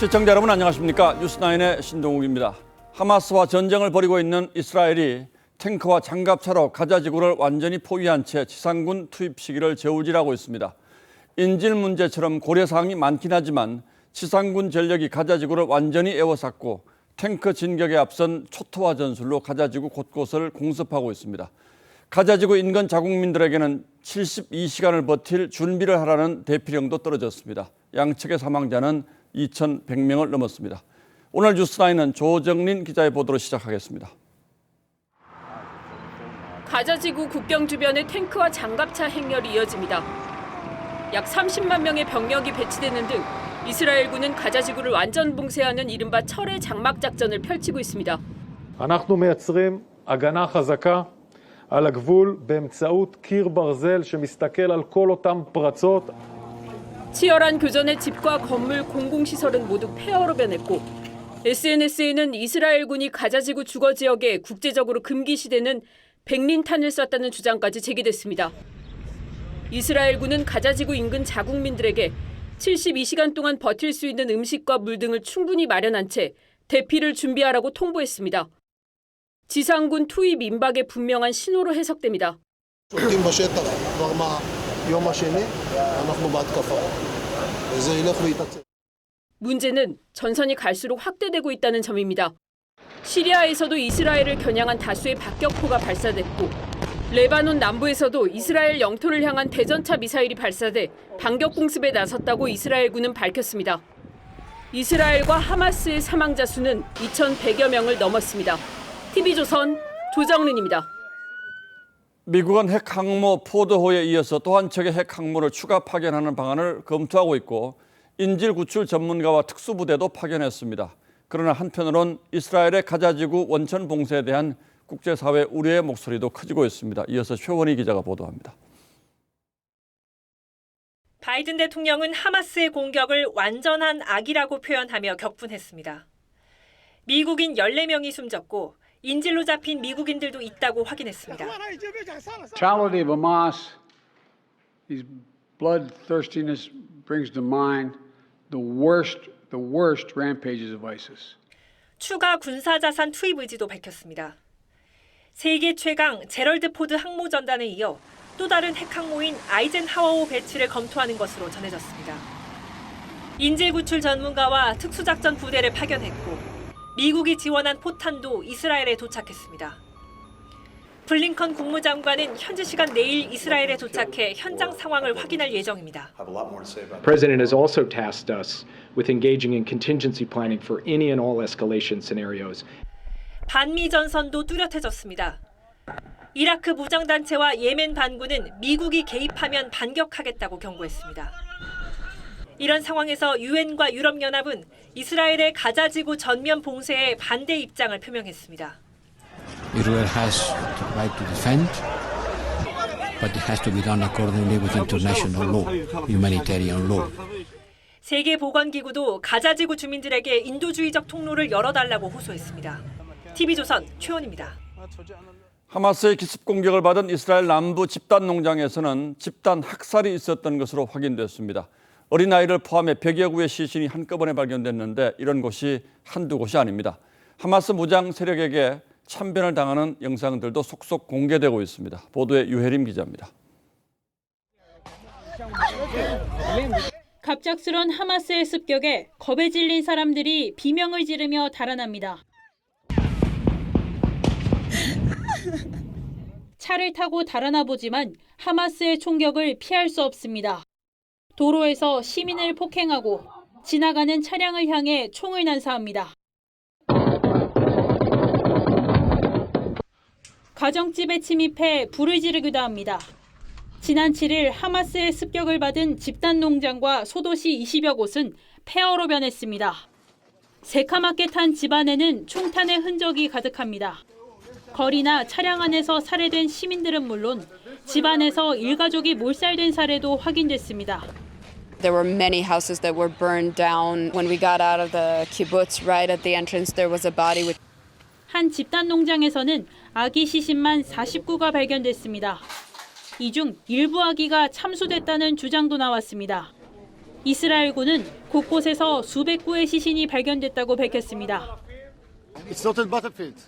시청자 여러분 안녕하십니까? 뉴스9의 신동욱입니다. 하마스와 전쟁을 벌이고 있는 이스라엘이 탱크와 장갑차로 가자 지구를 완전히 포위한 채 지상군 투입 시기를 저울질하고 있습니다. 인질 문제처럼 고려사항이 많긴 하지만 지상군 전력이 가자 지구를 완전히 에워쌌고 탱크 진격에 앞선 초토화 전술로 가자 지구 곳곳을 공습하고 있습니다. 가자 지구 인근 자국민들에게는 72시간을 버틸 준비를 하라는 대피령도 떨어졌습니다. 양측의 사망자는 2,100명을 넘었습니다. 오늘 뉴스9는 조정린 기자의 보도로 시작하겠습니다. 가자지구 국경 주변에 탱크와 장갑차 행렬이 이어집니다. 약 30만 명의 병력이 배치되는 등 이스라엘군은 가자지구를 완전 봉쇄하는 이른바 철의 장막 작전을 펼치고 있습니다. אנחנו מייצרים הגנה חזקה על הגבול באמצעות קיר ברזל שמסתכל על כל אותם פרצות. 치열한 교전에 집과 건물, 공공시설은 모두 폐허로 변했고 SNS에는 이스라엘군이 가자지구 주거 지역에 국제적으로 금기시되는 백린탄을 쐈다는 주장까지 제기됐습니다. 이스라엘군은 가자지구 인근 자국민들에게 72시간 동안 버틸 수 있는 음식과 물 등을 충분히 마련한 채 대피를 준비하라고 통보했습니다. 지상군 투입 임박의 분명한 신호로 해석됩니다. שולטים בשטח כבר מהיום השני, אנחנו בהתקפה. וזה ילך ויתעצם. 문제는 전선이 갈수록 확대되고 있다는 점입니다. 시리아에서도 이스라엘을 겨냥한 다수의 박격포가 발사됐고 레바논 남부에서도 이스라엘 영토를 향한 대전차 미사일이 발사돼 반격 공습에 나섰다고 이스라엘군은 밝혔습니다. 이스라엘과 하마스의 사망자 수는 2,100여 명을 넘었습니다. TV조선 조정린입니다. 미국은 핵 항모 포드호에 이어서 또 한 척의 핵 항모를 추가 파견하는 방안을 검토하고 있고 인질 구출 전문가와 특수부대도 파견했습니다. 그러나 한편으론 이스라엘의 가자지구 원천 봉쇄에 대한 국제사회 우려의 목소리도 커지고 있습니다. 이어서 최원희 기자가 보도합니다. 바이든 대통령은 하마스의 공격을 완전한 악이라고 표현하며 격분했습니다. 미국인 14명이 숨졌고 인질로 잡힌 미국인들도 있다고 확인했습니다. Brutality of Hamas, his bloodthirstiness brings to mind the worst rampages of ISIS. 추가 군사자산 투입 의지도 밝혔습니다. 세계 최강 제럴드 포드 항모전단에 이어 또 다른 핵 항모인 아이젠하워호 배치를 검토하는 것으로 전해졌습니다. 인질 구출 전문가와 특수작전 부대를 파견했고 미국이 지원한 포탄도 이스라엘에 도착했습니다. 블링컨 국무장관은 현지 시간 내일 이스라엘에 도착해 현장 상황을 확인할 예정입니다. The President has also tasked us with engaging in contingency planning for any and all escalation scenarios. 반미 전선도 뚜렷해졌습니다. 이라크 무장단체와 예멘 반군은 미국이 개입하면 반격하겠다고 경고했습니다. 이런 상황에서 유엔과 유럽연합은 이스라엘의 가자지구 전면 봉쇄에 반대 입장을 표명했습니다. Israel has the right to defend, but it has to be done accordingly with international law, humanitarian law. 세계보건기구도 가자지구 주민들에게 인도주의적 통로를 열어달라고 호소했습니다. TV조선 최원입니다. 하마스의 기습 공격을 받은 이스라엘 남부 집단 농장에서는 집단 학살이 있었던 것으로 확인됐습니다. 어린아이를 포함해 100여 구의 시신이 한꺼번에 발견됐는데 이런 곳이 한두 곳이 아닙니다. 하마스 무장 세력에게 참변을 당하는 영상들도 속속 공개되고 있습니다. 보도에 유혜림 기자입니다. 갑작스런 하마스의 습격에 겁에 질린 사람들이 비명을 지르며 달아납니다. 차를 타고 달아나 보지만 하마스의 총격을 피할 수 없습니다. 도로에서 시민을 폭행하고 지나가는 차량을 향해 총을 난사합니다. 가정집에 침입해 불을 지르기도 합니다. 지난 7일 하마스의 습격을 받은 집단 농장과 소도시 20여 곳은 폐허로 변했습니다. 새카맣게 탄 집안에는 총탄의 흔적이 가득합니다. 거리나 차량 안에서 살해된 시민들은 물론 집안에서 일가족이 몰살된 사례도 확인됐습니다. There were many houses that were burned down. When we got out of the kibbutz, right at the entrance, there was a body with. 한 집단 농장에서는 아기 시신만 49가 발견됐습니다. 이 중 일부 아기가 참수됐다는 주장도 나왔습니다. 이스라엘군은 곳곳에서 수백 구의 시신이 발견됐다고 밝혔습니다. It's not a battlefield.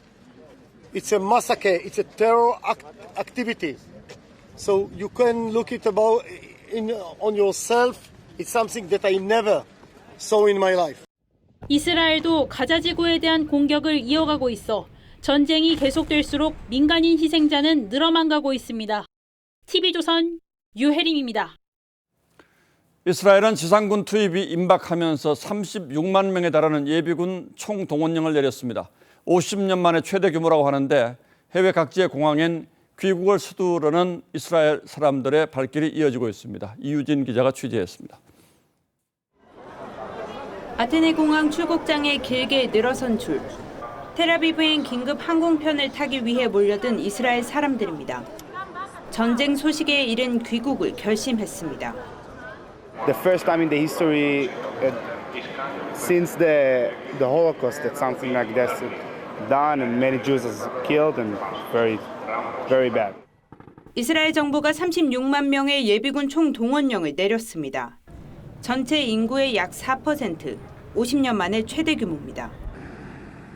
It's a massacre. It's a terror activity. So you can look it about on yourself. It's something that I never saw in my life. 이스라엘도 가자 지구에 대한 공격을 이어가고 있어 전쟁이 계속될수록 민간인 희생자는 늘어만 가고 있습니다. TV조선 유혜림입니다. 이스라엘은 지상군 투입이 임박하면서 36만 명에 달하는 예비군 총동원령을 내렸습니다. 50년 만에 최대 규모라고 하는데 해외 각지의 공항엔 귀국을 서두르는 이스라엘 사람들의 발길이 이어지고 있습니다. 이유진 기자가 취재했습니다. 아테네 공항 출국장에 길게 늘어선 줄. 텔아비브행 긴급 항공편을 타기 위해 몰려든 이스라엘 사람들입니다. 전쟁 소식에 이른 귀국을 결심했습니다. The first time in the history since the Holocaust that something like this done and many Jews are killed and very bad. 이스라엘 정부가 36만 명의 예비군 총동원령을 내렸습니다. 전체 인구의 약 4%, 50년 만에 최대 규모입니다.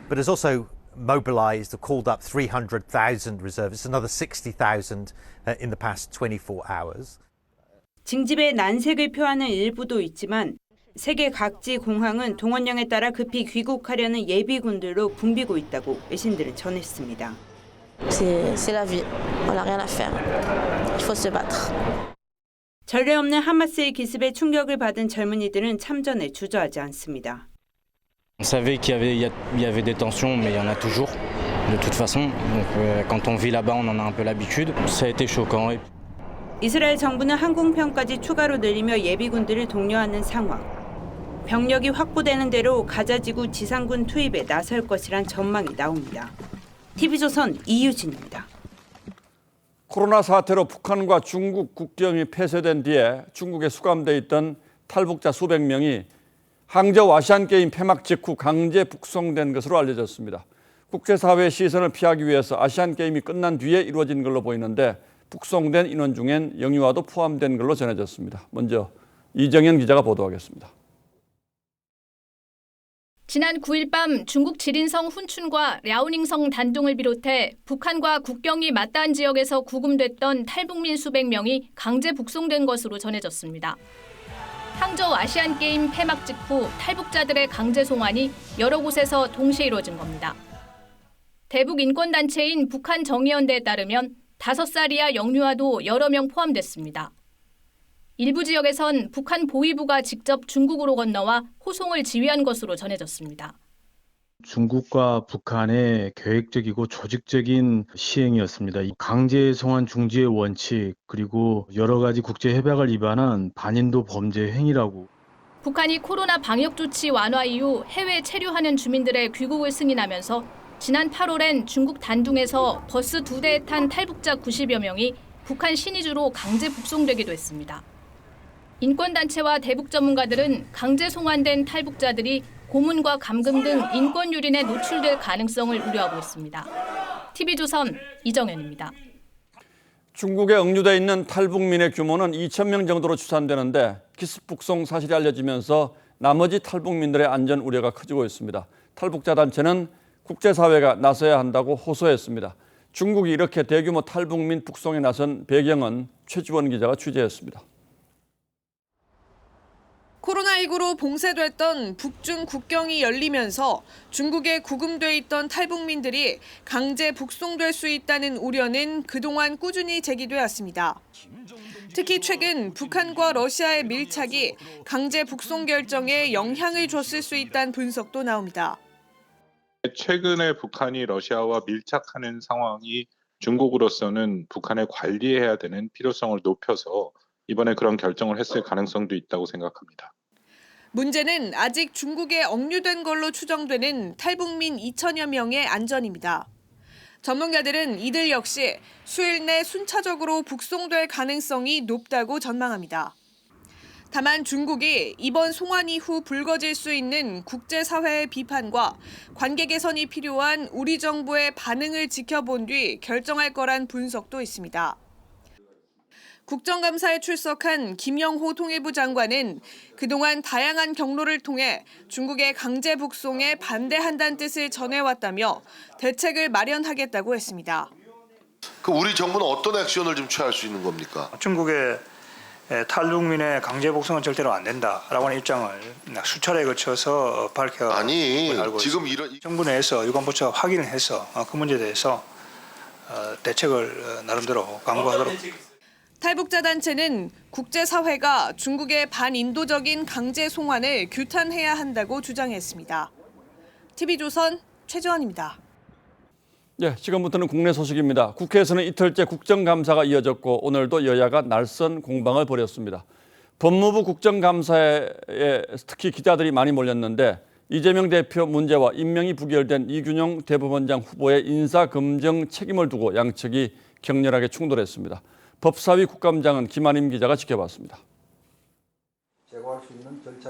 But has also mobilized or called up 300,000 reservists, another 60,000 in the past 24 hours. 징집의 난색을 표하는 일부도 있지만 세계 각지 공항은 동원령에 따라 급히 귀국하려는 예비군들로 붐비고 있다고 외신들은 전했습니다. C'est la vie. On n'a rien à faire. Il faut se battre. 전례 없는 하마스의 기습에 충격을 받은 젊은이들은 참전에 주저하지 않습니다. On savait qu'il y avait des tensions, mais il y en a toujours, de toute façon. Donc, quand on vit là-bas, on en a un peu l'habitude. Ça a été choquant. 이스라엘 정부는 항공편까지 추가로 늘리며 예비군들을 독려하는 상황. 병력이 확보되는 대로 가자지구 지상군 투입에 나설 것이란 전망이 나옵니다. TV조선 이유진입니다. 코로나 사태로 북한과 중국 국경이 폐쇄된 뒤에 중국에 수감돼 있던 탈북자 수백 명이 항저우 아시안게임 폐막 직후 강제 북송된 것으로 알려졌습니다. 국제사회의 시선을 피하기 위해서 아시안게임이 끝난 뒤에 이루어진 걸로 보이는데 북송된 인원 중엔 영유아도 포함된 걸로 전해졌습니다. 먼저 이정현 기자가 보도하겠습니다. 지난 9일 밤 중국 지린성 훈춘과 랴오닝성 단둥을 비롯해 북한과 국경이 맞닿은 지역에서 구금됐던 탈북민 수백 명이 강제 북송된 것으로 전해졌습니다. 항저우 아시안게임 폐막 직후 탈북자들의 강제 송환이 여러 곳에서 동시에 이루어진 겁니다. 대북 인권단체인 북한정의연대에 따르면 5살 이하 영유아도 여러 명 포함됐습니다. 일부 지역에선 북한 보위부가 직접 중국으로 건너와 호송을 지휘한 것으로 전해졌습니다. 중국과 북한의 계획적이고 조직적인 시행이었습니다. 강제 송환 중지의 원칙 그리고 여러 가지 국제 협약을 위반한 반인도 범죄 행위라고. 북한이 코로나 방역 조치 완화 이후 해외 체류하는 주민들의 귀국을 승인하면서 지난 8월엔 중국 단둥에서 버스 2대에 탄 탈북자 90여 명이 북한 신의주로 강제 북송되기도 했습니다. 인권단체와 대북 전문가들은 강제 송환된 탈북자들이 고문과 감금 등 인권 유린에 노출될 가능성을 우려하고 있습니다. TV조선 이정현입니다. 중국에 억류돼 있는 탈북민의 규모는 2,000명 정도로 추산되는데 기습 북송 사실이 알려지면서 나머지 탈북민들의 안전 우려가 커지고 있습니다. 탈북자 단체는 국제사회가 나서야 한다고 호소했습니다. 중국이 이렇게 대규모 탈북민 북송에 나선 배경은 최지원 기자가 취재했습니다. 코로나19로 봉쇄됐던 북중 국경이 열리면서 중국에 구금돼 있던 탈북민들이 강제 북송될 수 있다는 우려는 그동안 꾸준히 제기되었습니다. 특히 최근 북한과 러시아의 밀착이 강제 북송 결정에 영향을 줬을 수 있다는 분석도 나옵니다. 최근에 북한이 러시아와 밀착하는 상황이 중국으로서는 북한을 관리해야 되는 필요성을 높여서 이번에 그런 결정을 했을 가능성도 있다고 생각합니다. 문제는 아직 중국에 억류된 걸로 추정되는 탈북민 2천여 명의 안전입니다. 전문가들은 이들 역시 수일 내 순차적으로 북송될 가능성이 높다고 전망합니다. 다만 중국이 이번 송환 이후 불거질 수 있는 국제사회의 비판과 관계 개선이 필요한 우리 정부의 반응을 지켜본 뒤 결정할 거란 분석도 있습니다. 국정감사에 출석한 김영호 통일부 장관은 그동안 다양한 경로를 통해 중국의 강제 북송에 반대한다는 뜻을 전해왔다며 대책을 마련하겠다고 했습니다. 우리 정부는 어떤 액션을 좀 취할 수 있는 겁니까? 중국의 탈북민의 강제 복송은 절대로 안 된다라고 하는 입장을 수차례에 걸쳐서 밝혀 알고 지금 있습니다. 정부 내에서 유관부처가 확인을 해서 그 문제에 대해서 대책을 나름대로 강구하도록. 탈북자 단체는 국제사회가 중국의 반인도적인 강제 송환을 규탄해야 한다고 주장했습니다. TV조선 최재원입니다. 네, 지금부터는 국내 소식입니다. 국회에서는 이틀째 국정감사가 이어졌고 오늘도 여야가 날선 공방을 벌였습니다. 법무부 국정감사에 특히 기자들이 많이 몰렸는데 이재명 대표 문제와 임명이 부결된 이균용 대법원장 후보의 인사검증 책임을 두고 양측이 격렬하게 충돌했습니다. 법사위 국감장은 김한임 기자가 지켜봤습니다.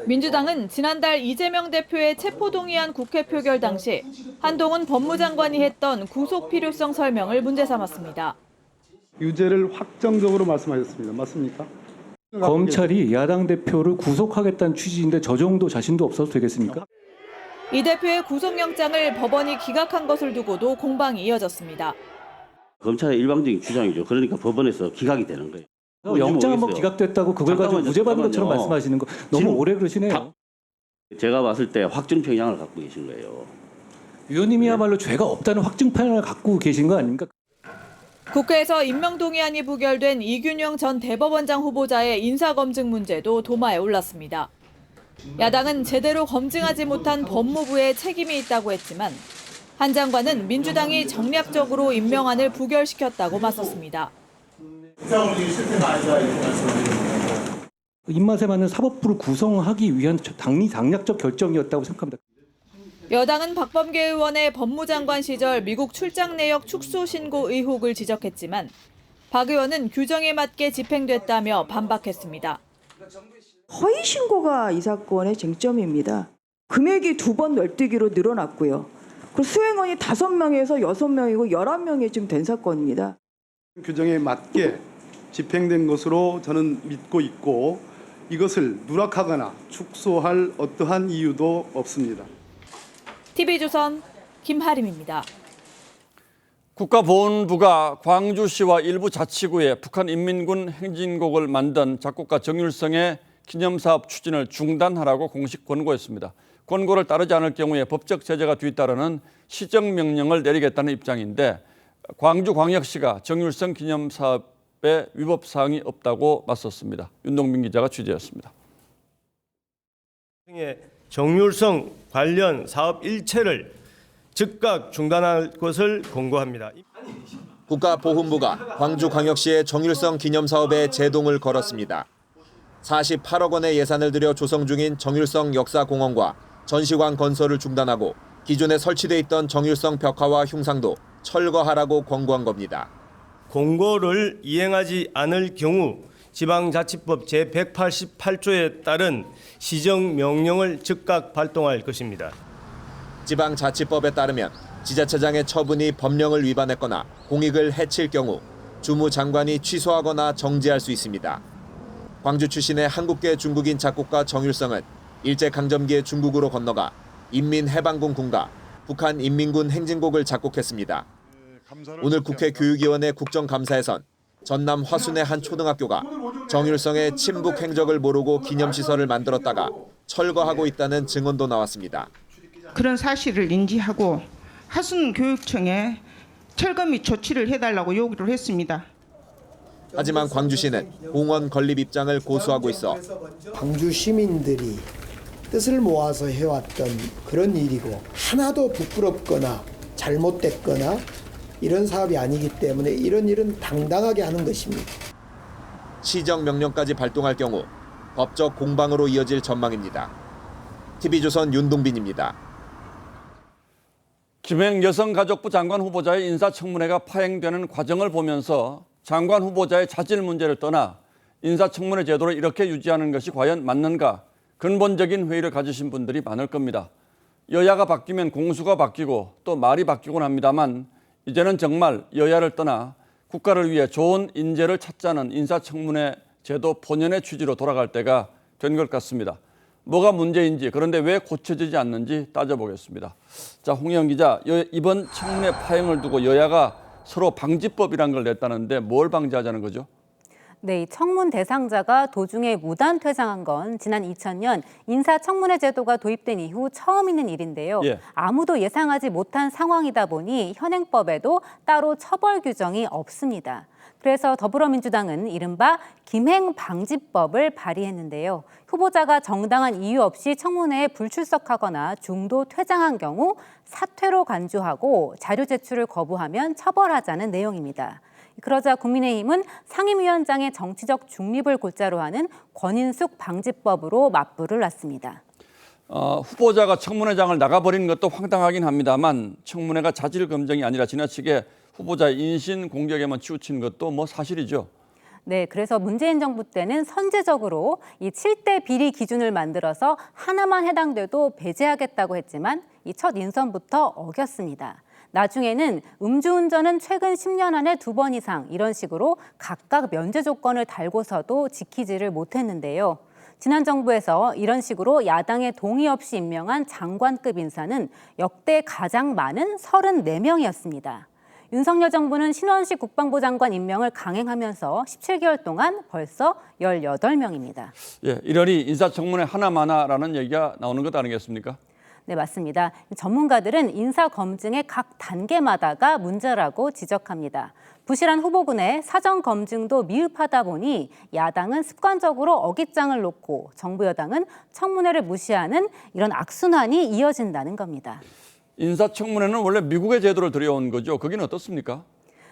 민주당은 지난달 이재명 대표의 체포동의안 국회 표결 당시 한동훈 법무장관이 했던 구속 필요성 설명을 문제 삼았습니다. 유죄를 확정적으로 말씀하셨습니다. 맞습니까? 검찰이 야당 대표를 구속하겠다는 취지인데 저 정도 자신도 없어도 되겠습니까? 이 대표의 구속영장을 법원이 기각한 것을 두고도 공방이 이어졌습니다. 검찰의 일방적인 주장이죠. 그러니까 법원에서 기각이 되는 거예요. 영장 한번 기각됐다고 그걸 가지고 무죄 받은 것처럼 말씀하시는 거 너무 오래 그러시네요. 제가 봤을 때 확증 편향을 갖고 계신 거예요. 위원님이야말로 죄가 없다는 확증 편향을 갖고 계신 거 아닙니까? 국회에서 임명동의안이 부결된 이균용 전 대법원장 후보자의 인사검증 문제도 도마에 올랐습니다. 야당은 제대로 검증하지 못한 법무부에 책임이 있다고 했지만 한 장관은 민주당이 정략적으로 임명안을 부결시켰다고 맞섰습니다. 입맛에 맞는 사법부를 구성하기 위한 당리당략적 결정이었다고 생각합니다. 여당은 박범계 의원의 법무장관 시절 미국 출장 내역 축소 신고 의혹을 지적했지만 박 의원은 규정에 맞게 집행됐다며 반박했습니다. 허위 신고가 이 사건의 쟁점입니다. 금액이 2번 널뛰기로 늘어났고요. 그리고 수행원이 5명에서 6명이고 11명이 지금 된 사건입니다. 규정에 맞게 집행된 것으로 저는 믿고 있고 이것을 누락하거나 축소할 어떠한 이유도 없습니다. TV조선 김하림입니다. 국가보훈부가 광주시와 일부 자치구에 북한 인민군 행진곡을 만든 작곡가 정율성의 기념사업 추진을 중단하라고 공식 권고했습니다. 권고를 따르지 않을 경우에 법적 제재가 뒤따르는 시정명령을 내리겠다는 입장인데 광주광역시가 정율성 기념사업에 위법사항이 없다고 맞섰습니다. 윤동빈 기자가 취재했습니다. 정율성 관련 사업 일체를 즉각 중단할 것을 권고합니다. 국가보훈부가 광주광역시의 정율성 기념사업에 제동을 걸었습니다. 48억 원의 예산을 들여 조성 중인 정율성 역사공원과 전시관 건설을 중단하고 기존에 설치돼 있던 정율성 벽화와 흉상도 철거하라고 권고한 겁니다. 권고를 이행하지 않을 경우 지방자치법 제188조에 따른 시정명령을 즉각 발동할 것입니다. 지방자치법에 따르면 지자체장의 처분이 법령을 위반했거나 공익을 해칠 경우 주무장관이 취소하거나 정지할 수 있습니다. 광주 출신의 한국계 중국인 작곡가 정율성은 일제강점기에 중국으로 건너가 인민해방군 군가 북한 인민군 행진곡을 작곡했습니다. 오늘 국회 교육위원회 국정감사에선 전남 화순의 한 초등학교가 정율성의 친북 행적을 모르고 기념시설을 만들었다가 철거하고 있다는 증언도 나왔습니다. 그런 사실을 인지하고 화순교육청에 철거 및 조치를 해달라고 요구를 했습니다. 하지만 광주시는 공원 건립 입장을 고수하고 있어 광주 시민들이 뜻을 모아서 해왔던 그런 일이고 하나도 부끄럽거나 잘못됐거나 이런 사업이 아니기 때문에 이런 일은 당당하게 하는 것입니다. 시정명령까지 발동할 경우 법적 공방으로 이어질 전망입니다. TV조선 윤동빈입니다. 김행 여성가족부 장관 후보자의 인사청문회가 파행되는 과정을 보면서 장관 후보자의 자질 문제를 떠나 인사청문회 제도를 이렇게 유지하는 것이 과연 맞는가 근본적인 회의를 가지신 분들이 많을 겁니다. 여야가 바뀌면 공수가 바뀌고 또 말이 바뀌곤 합니다만 이제는 정말 여야를 떠나 국가를 위해 좋은 인재를 찾자는 인사청문회 제도 본연의 취지로 돌아갈 때가 된 것 같습니다. 뭐가 문제인지, 그런데 왜 고쳐지지 않는지 따져보겠습니다. 자, 홍영 기자, 이번 청문회 파행을 두고 여야가 서로 방지법이란 걸 냈다는데 뭘 방지하자는 거죠? 네, 이 청문 대상자가 도중에 무단 퇴장한 건 지난 2000년 인사청문회 제도가 도입된 이후 처음 있는 일인데요. 예. 아무도 예상하지 못한 상황이다 보니 현행법에도 따로 처벌 규정이 없습니다. 그래서 더불어민주당은 이른바 김행방지법을 발의했는데요. 후보자가 정당한 이유 없이 청문회에 불출석하거나 중도 퇴장한 경우 사퇴로 간주하고 자료 제출을 거부하면 처벌하자는 내용입니다. 그러자 국민의힘은 상임위원장의 정치적 중립을 골자로 하는 권인숙 방지법으로 맞불을 놨습니다. 후보자가 청문회장을 나가버리는 것도 황당하긴 합니다만 청문회가 자질 검증이 아니라 지나치게 후보자의 인신 공격에만 치우친 것도 뭐 사실이죠. 네, 그래서 문재인 정부 때는 선제적으로 이 7대 비리 기준을 만들어서 하나만 해당돼도 배제하겠다고 했지만 이 첫 인선부터 어겼습니다. 나중에는 음주운전은 최근 10년 안에 2번 이상 이런 식으로 각각 면제 조건을 달고서도 지키지를 못했는데요. 지난 정부에서 이런 식으로 야당의 동의 없이 임명한 장관급 인사는 역대 가장 많은 34명이었습니다. 윤석열 정부는 신원식 국방부 장관 임명을 강행하면서 17개월 동안 벌써 18명입니다. 예, 이러니 인사청문회 하나마나라는 얘기가 나오는 것 아니겠습니까? 네, 맞습니다. 전문가들은 인사검증의 각 단계마다가 문제라고 지적합니다. 부실한 후보군의 사전 검증도 미흡하다 보니 야당은 습관적으로 어깃장을 놓고 정부 여당은 청문회를 무시하는 이런 악순환이 이어진다는 겁니다. 인사청문회는 원래 미국의 제도를 들여온 거죠. 거기는 어떻습니까?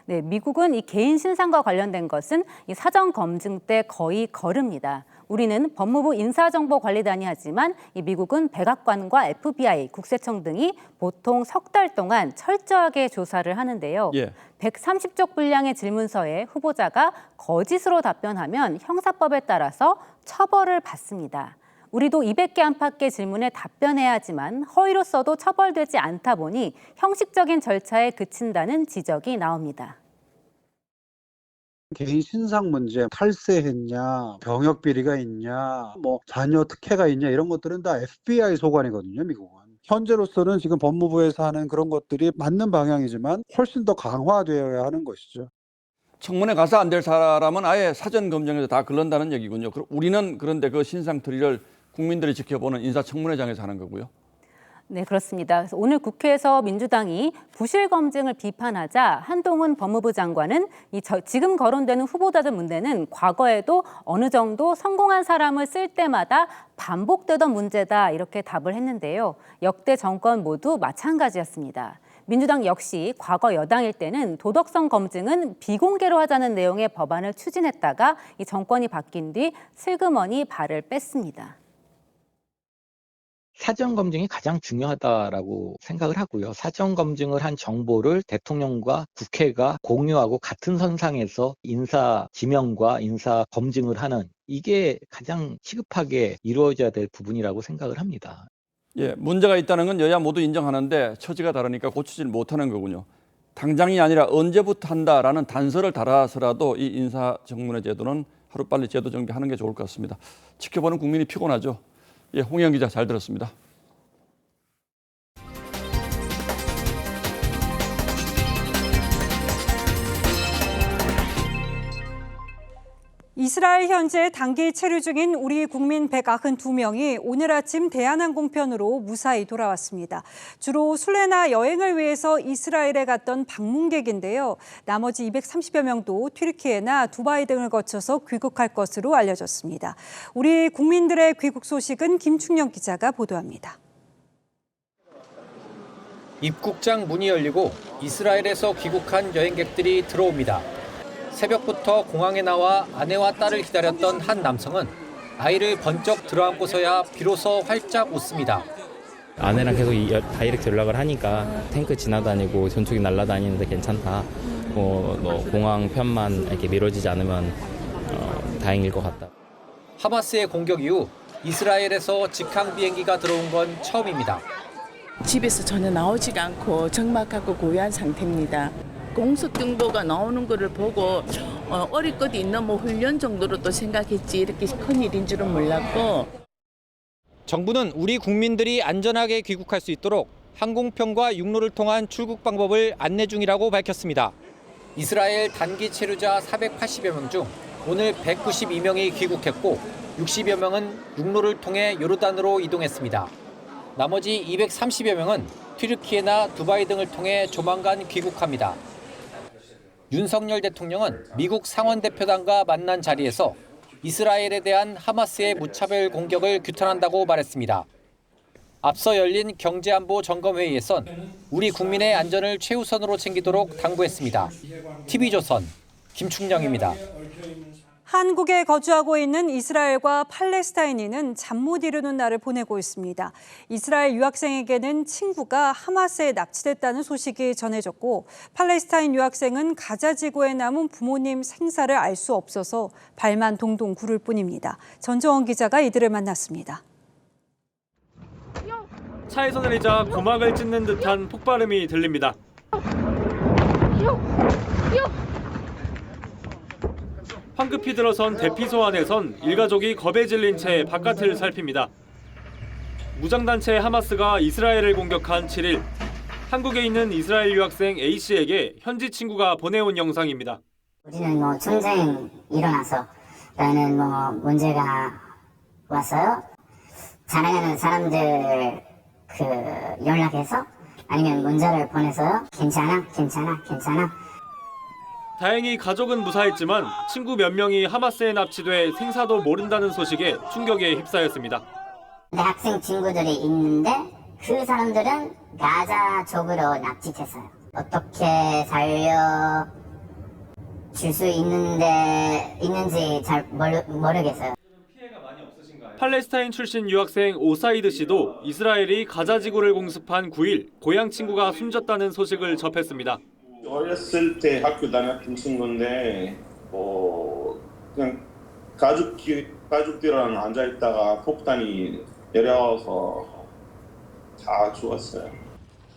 네, 미국은 이 개인 신상과 관련된 것은 이 사전 검증 때 거의 거릅니다. 우리는 법무부 인사정보관리단이 하지만 이 미국은 백악관과 FBI, 국세청 등이 보통 석 달 동안 철저하게 조사를 하는데요. 예. 130쪽 분량의 질문서에 후보자가 거짓으로 답변하면 형사법에 따라서 처벌을 받습니다. 우리도 200개 안팎의 질문에 답변해야 하지만 허위로 써도 처벌되지 않다 보니 형식적인 절차에 그친다는 지적이 나옵니다. 개인 신상 문제, 탈세했냐, 병역 비리가 있냐, 뭐 자녀 특혜가 있냐 이런 것들은 다 FBI 소관이거든요, 미국은. 현재로서는 지금 법무부에서 하는 그런 것들이 맞는 방향이지만 훨씬 더 강화되어야 하는 것이죠. 청문회 가서 안 될 사람은 아예 사전 검증에서 다 걸른다는 얘기군요. 우리는 그런데 그 신상털이를 국민들이 지켜보는 인사청문회장에서 하는 거고요. 네, 그렇습니다. 그래서 오늘 국회에서 민주당이 부실 검증을 비판하자 한동훈 법무부 장관은 지금 거론되는 후보자들 문제는 과거에도 어느 정도 성공한 사람을 쓸 때마다 반복되던 문제다 이렇게 답을 했는데요. 역대 정권 모두 마찬가지였습니다. 민주당 역시 과거 여당일 때는 도덕성 검증은 비공개로 하자는 내용의 법안을 추진했다가 이 정권이 바뀐 뒤 슬그머니 발을 뺐습니다. 사전 검증이 가장 중요하다라고 생각을 하고요. 사전 검증을 한 정보를 대통령과 국회가 공유하고 같은 선상에서 인사 지명과 인사 검증을 하는 이게 가장 시급하게 이루어져야 될 부분이라고 생각을 합니다. 예, 문제가 있다는 건 여야 모두 인정하는데 처지가 다르니까 고치질 못하는 거군요. 당장이 아니라 언제부터 한다라는 단서를 달아서라도 이 인사청문회 제도는 하루빨리 제도 정비하는 게 좋을 것 같습니다. 지켜보는 국민이 피곤하죠. 예, 홍영 기자 잘 들었습니다. 이스라엘 현재 단기 체류 중인 우리 국민 192명이 오늘 아침 대한항공편으로 무사히 돌아왔습니다. 주로 순례나 여행을 위해서 이스라엘에 갔던 방문객인데요. 나머지 230여 명도 튀르키예나 두바이 등을 거쳐서 귀국할 것으로 알려졌습니다. 우리 국민들의 귀국 소식은 김충영 기자가 보도합니다. 입국장 문이 열리고 이스라엘에서 귀국한 여행객들이 들어옵니다. 새벽부터 공항에 나와 아내와 딸을 기다렸던 한 남성은 아이를 번쩍 들어안고서야 비로소 활짝 웃습니다. 아내랑 계속 다이렉트 연락을 하니까 탱크 지나다니고 전투기 날아다니는데 괜찮다. 공항 편만 이렇게 미뤄지지 않으면 다행일 것 같다. 하마스의 공격 이후 이스라엘에서 직항 비행기가 들어온 건 처음입니다. 집에서 전혀 나오지가 않고 적막하고 고요한 상태입니다. 공습 경보가 나오는 거를 보고 어릴 것 있는 뭐 훈련 정도로 또 생각했지 이렇게 큰 일인 줄은 몰랐고. 정부는 우리 국민들이 안전하게 귀국할 수 있도록 항공편과 육로를 통한 출국 방법을 안내 중이라고 밝혔습니다. 이스라엘 단기 체류자 480여 명 중 오늘 192명이 귀국했고 60여 명은 육로를 통해 요르단으로 이동했습니다. 나머지 230여 명은 튀르키예나 두바이 등을 통해 조만간 귀국합니다. 윤석열 대통령은 미국 상원대표단과 만난 자리에서 이스라엘에 대한 하마스의 무차별 공격을 규탄한다고 말했습니다. 앞서 열린 경제안보 점검회의에선 우리 국민의 안전을 최우선으로 챙기도록 당부했습니다. TV조선 김충영입니다. 한국에 거주하고 있는 이스라엘과 팔레스타인인은 잠 못 이루는 날을 보내고 있습니다. 이스라엘 유학생에게는 친구가 하마스에 납치됐다는 소식이 전해졌고 팔레스타인 유학생은 가자 지구에 남은 부모님 생사를 알 수 없어서 발만 동동 구를 뿐입니다. 전정원 기자가 이들을 만났습니다. 차에서 내리자 고막을 찢는 듯한 폭발음이 들립니다. 황급히 들어선 대피소 안에선 일가족이 겁에 질린 채 바깥을 살핍니다. 무장단체 하마스가 이스라엘을 공격한 7일, 한국에 있는 이스라엘 유학생 A씨에게 현지 친구가 보내온 영상입니다. 우리는 뭐 전쟁 일어나서 라는 뭐 문제가 왔어요. 자랑하는 사람들 연락해서 아니면 문자를 보내서요. 괜찮아. 다행히 가족은 무사했지만 친구 몇 명이 하마스에 납치돼 생사도 모른다는 소식에 충격에 휩싸였습니다. 내 학생 친구들이 있는데 그 사람들은 가자 쪽으로 납치됐어요. 어떻게 살려줄 수 있는지 잘 모르겠어요. 팔레스타인 출신 유학생 오사이드 씨도 이스라엘이 가자 지구를 공습한 9일 고향 친구가 숨졌다는 소식을 접했습니다. 어렸을 때 학교 다녔던 친구인데 그냥 가족들이랑 앉아 있다가 폭탄이 내려와서 다 죽었어요.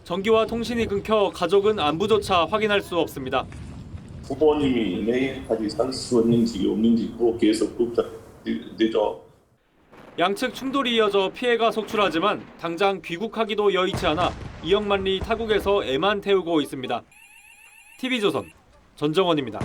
전기와 통신이 끊겨 가족은 안부조차 확인할 수 없습니다. 부모님이 내일까지 살 수 있는지 없는지 계속 걱정되죠. 양측 충돌이 이어져 피해가 속출하지만 당장 귀국하기도 여의치 않아 2억만 리 타국에서 애만 태우고 있습니다. TV조선 전정원입니다.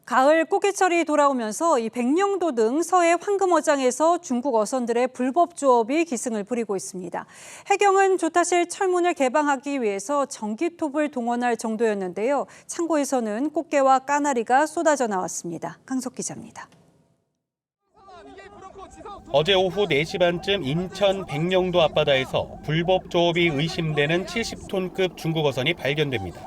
가을 꽃게철이 돌아오면서 이 백령도 등 서해 황금어장에서 중국 어선들의 불법 조업이 기승을 부리고 있습니다. 해경은 조타실 철문을 개방하기 위해서 전기톱을 동원할 정도였는데요. 창고에서는 꽃게와 까나리가 쏟아져 나왔습니다. 강석 기자입니다. 어제 오후 4시 반쯤 인천 백령도 앞바다에서 불법 조업이 의심되는 70톤급 중국 어선이 발견됩니다.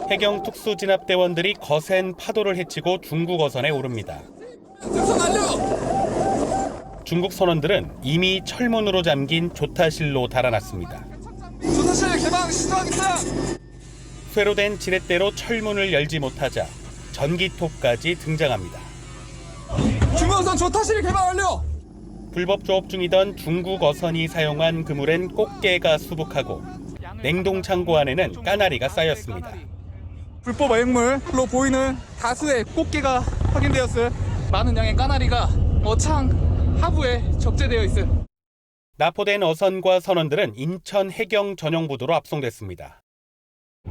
해경 특수진압대원들이 거센 파도를 헤치고 중국 어선에 오릅니다. 중국 선원들은 이미 철문으로 잠긴 조타실로 달아났습니다. 조타실 개방 시도하겠다. 쇠로 된 지렛대로 철문을 열지 못하자 전기톱까지 등장합니다. 중국 어선 조타실 개방 완료. 불법 조업 중이던 중국 어선이 사용한 그물엔 꽃게가 수북하고 냉동 창고 안에는 까나리가 쌓였습니다. 불법 어획물로 보이는 다수의 꽃게가 확인되었을 많은 양의 까나리가 어창 하부에 적재되어 있어요. 납포된 어선과 선원들은 인천 해경 전용부도로 압송됐습니다.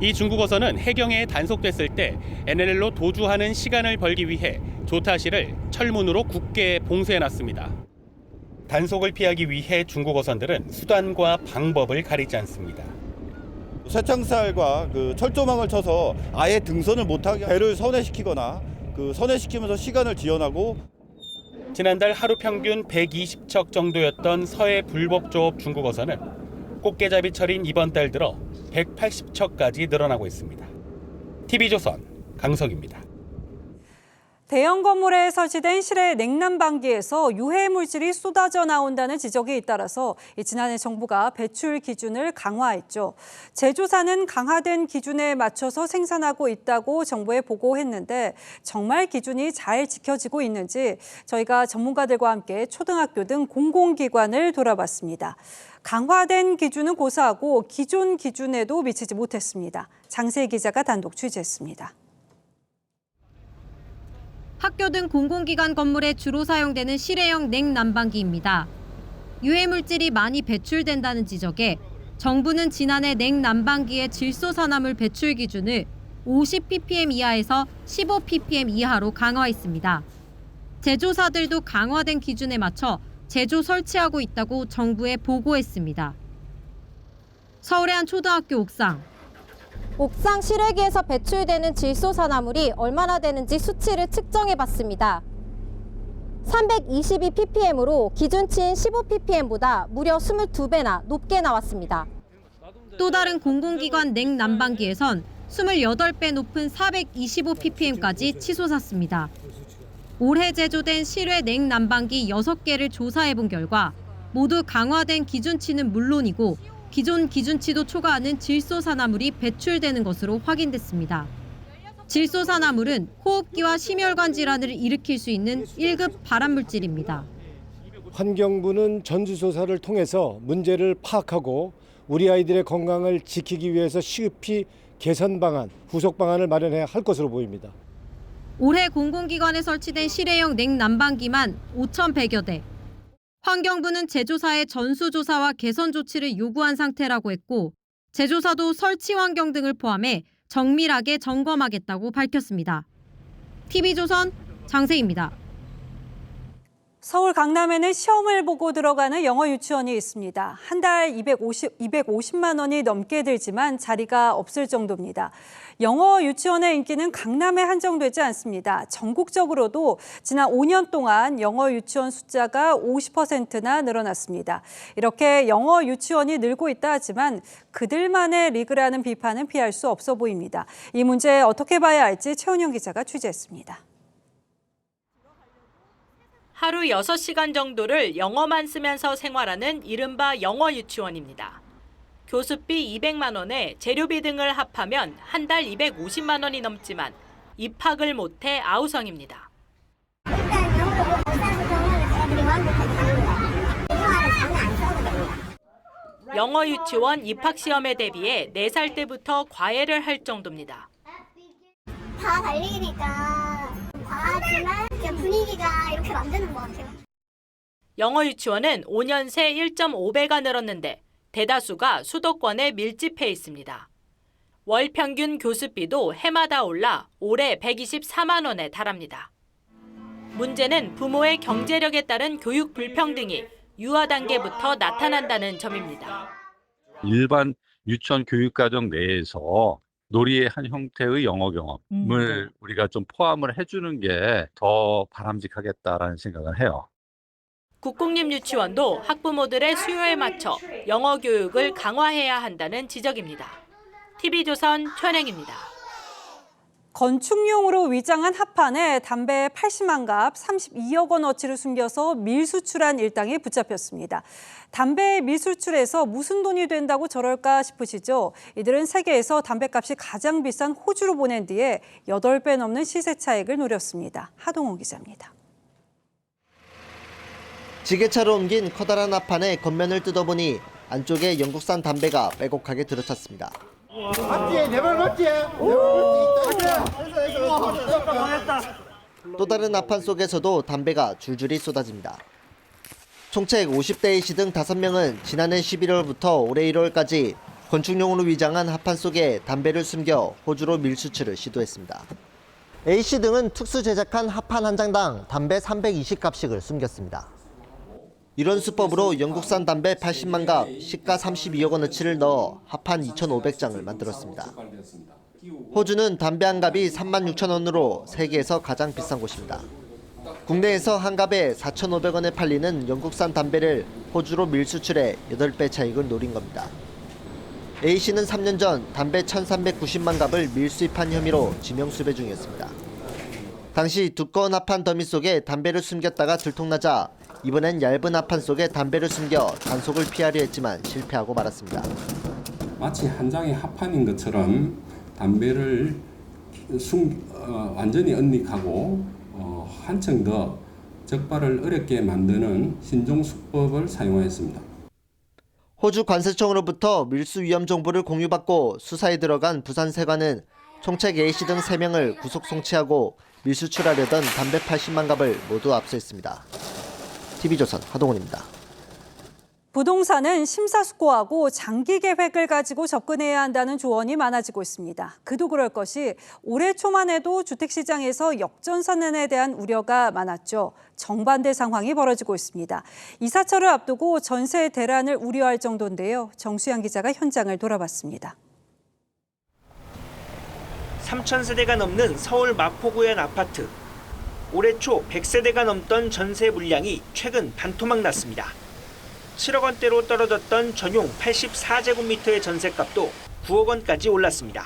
이 중국 어선은 해경에 단속됐을 때 NLL로 도주하는 시간을 벌기 위해 조타실을 철문으로 굳게 봉쇄해놨습니다. 단속을 피하기 위해 중국 어선들은 수단과 방법을 가리지 않습니다. 쇠창살과 철조망을 쳐서 아예 등선을 못하게 배를 선회시키거나 선회시키면서 시간을 지연하고 지난달 하루 평균 120척 정도였던 서해 불법 조업 중국 어선은 꽃게잡이철인 이번 달 들어 180척까지 늘어나고 있습니다. TV조선 강석입니다. 대형 건물에 설치된 실외 냉난방기에서 유해 물질이 쏟아져 나온다는 지적이 잇따라서 지난해 정부가 배출 기준을 강화했죠. 제조사는 강화된 기준에 맞춰서 생산하고 있다고 정부에 보고했는데 정말 기준이 잘 지켜지고 있는지 저희가 전문가들과 함께 초등학교 등 공공기관을 돌아봤습니다. 강화된 기준은 고사하고 기존 기준에도 미치지 못했습니다. 장세희 기자가 단독 취재했습니다. 학교 등 공공기관 건물에 주로 사용되는 실외형 냉난방기입니다. 유해물질이 많이 배출된다는 지적에 정부는 지난해 냉난방기의 질소산화물 배출 기준을 50ppm 이하에서 15ppm 이하로 강화했습니다. 제조사들도 강화된 기준에 맞춰 제조 설치하고 있다고 정부에 보고했습니다. 서울의 한 초등학교 옥상. 옥상 실외기에서 배출되는 질소산화물이 얼마나 되는지 수치를 측정해봤습니다. 322ppm으로 기준치인 15ppm보다 무려 22배나 높게 나왔습니다. 또 다른 공공기관 냉난방기에선 28배 높은 425ppm까지 치솟았습니다. 올해 제조된 실외 냉난방기 6개를 조사해본 결과 모두 강화된 기준치는 물론이고 기존 기준치도 초과하는 질소산화물이 배출되는 것으로 확인됐습니다. 질소산화물은 호흡기와 심혈관 질환을 일으킬 수 있는 1급 발암물질입니다. 환경부는 전수조사를 통해서 문제를 파악하고 우리 아이들의 건강을 지키기 위해서 시급히 개선 방안, 후속 방안을 마련해야 할 것으로 보입니다. 올해 공공기관에 설치된 실외형 냉난방기만 5,100여 대. 환경부는 제조사의 전수조사와 개선 조치를 요구한 상태라고 했고 제조사도 설치 환경 등을 포함해 정밀하게 점검하겠다고 밝혔습니다. TV조선 장세희입니다. 서울 강남에는 시험을 보고 들어가는 영어 유치원이 있습니다. 한 달 250만 원이 넘게 들지만 자리가 없을 정도입니다. 영어 유치원의 인기는 강남에 한정되지 않습니다. 전국적으로도 지난 5년 동안 영어 유치원 숫자가 50%나 늘어났습니다. 이렇게 영어 유치원이 늘고 있다 하지만 그들만의 리그라는 비판은 피할 수 없어 보입니다. 이 문제 어떻게 봐야 할지 최은영 기자가 취재했습니다. 하루 6시간 정도를 영어만 쓰면서 생활하는 이른바 영어 유치원입니다. 교습비 200만 원에 재료비 등을 합하면 한 달 250만 원이 넘지만 입학을 못해 아우성입니다. 영어 유치원 입학 시험에 대비해 4살 때부터 과외를 할 정도입니다. 다 달리니까 과하지만 그냥 분위기가 이렇게 만드는 것 같아요. 영어 유치원은 5년 새 1.5배가 늘었는데 대다수가 수도권에 밀집해 있습니다. 월 평균 교습비도 해마다 올라 올해 124만 원에 달합니다. 문제는 부모의 경제력에 따른 교육 불평등이 유아 단계부터 나타난다는 점입니다. 일반 유치원 교육과정 내에서 놀이의 한 형태의 영어 경험을 우리가 좀 포함을 해주는 게 더 바람직하겠다라는 생각을 해요. 국공립유치원도 학부모들의 수요에 맞춰 영어 교육을 강화해야 한다는 지적입니다. TV조선 최은영입니다. 건축용으로 위장한 합판에 담배 80만 갑 32억 원어치를 숨겨서 밀수출한 일당이 붙잡혔습니다. 담배 밀수출에서 무슨 돈이 된다고 저럴까 싶으시죠? 이들은 세계에서 담배값이 가장 비싼 호주로 보낸 뒤에 8배 넘는 시세 차익을 노렸습니다. 하동호 기자입니다. 지게차로 옮긴 커다란 합판에 겉면을 뜯어보니 안쪽에 영국산 담배가 빼곡하게 들어찼습니다. 맞지? 내발 맞지? 또 다른 합판 속에서도 담배가 줄줄이 쏟아집니다. 총책 50대 A씨 등 5명은 지난해 11월부터 올해 1월까지 건축용으로 위장한 합판 속에 담배를 숨겨 호주로 밀수출을 시도했습니다. A씨 등은 특수 제작한 합판 한 장당 담배 320갑씩을 숨겼습니다. 이런 수법으로 영국산 담배 80만 갑, 시가 32억 원어치를 넣어 합판 2,500장을 만들었습니다. 호주는 담배 한 갑이 36,000원으로 세계에서 가장 비싼 곳입니다. 국내에서 한 갑에 4,500원에 팔리는 영국산 담배를 호주로 밀수출해 8배 차익을 노린 겁니다. A씨는 3년 전 담배 1,390만 갑을 밀수입한 혐의로 지명수배 중이었습니다. 당시 두꺼운 합판 더미 속에 담배를 숨겼다가 들통나자 이번엔 얇은 합판 속에 담배를 숨겨 단속을 피하려 했지만 실패하고 말았습니다. 마치 한 장의 합판인 것처럼 담배를 완전히 은닉하고 한층 더 적발을 어렵게 만드는 신종 수법을 사용하였습니다. 호주 관세청으로부터 밀수 위험 정보를 공유받고 수사에 들어간 부산세관은 총책 A씨 등 3명을 구속 송치하고 밀수출하려던 담배 80만 갑을 모두 압수했습니다. TV조선 하동훈입니다. 부동산은 심사숙고하고 장기 계획을 가지고 접근해야 한다는 조언이 많아지고 있습니다. 그도 그럴 것이 올해 초만 해도 주택시장에서 역전선언에 대한 우려가 많았죠. 정반대 상황이 벌어지고 있습니다. 이사철을 앞두고 전세 대란을 우려할 정도인데요. 정수양 기자가 현장을 돌아봤습니다. 3,000세대가 넘는 서울 마포구의 한 아파트. 올해 초 100세대가 넘던 전세 물량이 최근 반토막 났습니다. 7억 원대로 떨어졌던 전용 84제곱미터의 전셋값도 9억 원까지 올랐습니다.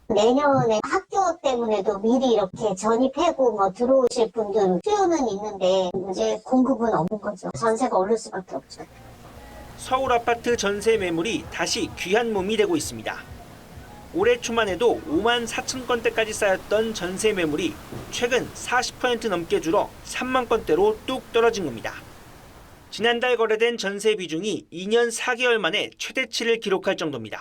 내년에 학교 때문에도 미리 이렇게 전입하고 들어오실 분들 수요는 있는데 이제 공급은 없는 거죠. 전세가 오를 수밖에 없죠. 서울 아파트 전세 매물이 다시 귀한 몸이 되고 있습니다. 올해 초만 해도 5만 4천 건대까지 쌓였던 전세 매물이 최근 40% 넘게 줄어 3만 건대로 뚝 떨어진 겁니다. 지난달 거래된 전세 비중이 2년 4개월 만에 최대치를 기록할 정도입니다.